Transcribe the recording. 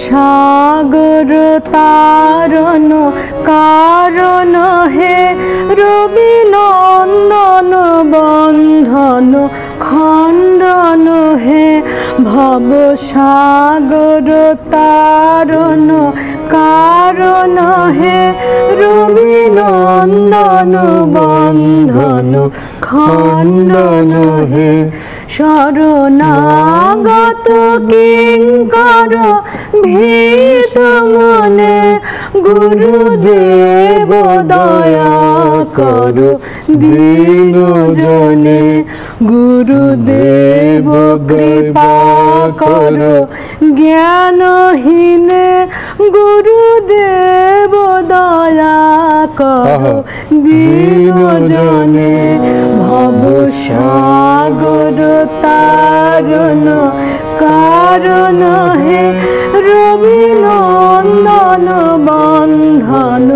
সাগর তারণ কারণ হে রবি নন্দন বন্ধন খণ্ডন হে ভব সাগর তারণ কারণ হে রবি নন্দন বন্ধন খণ্ডন হে শরণাগত কিঙ্কর ভীত মনে গুরুদেব দয়া কর দীন জনে গুরুদেব কৃপা কর জ্ঞানহীনে গুরুদেব দয়া কর দীন জনে ভব সাগর তারণ কারণ হে রবি নন্দন বন্ধন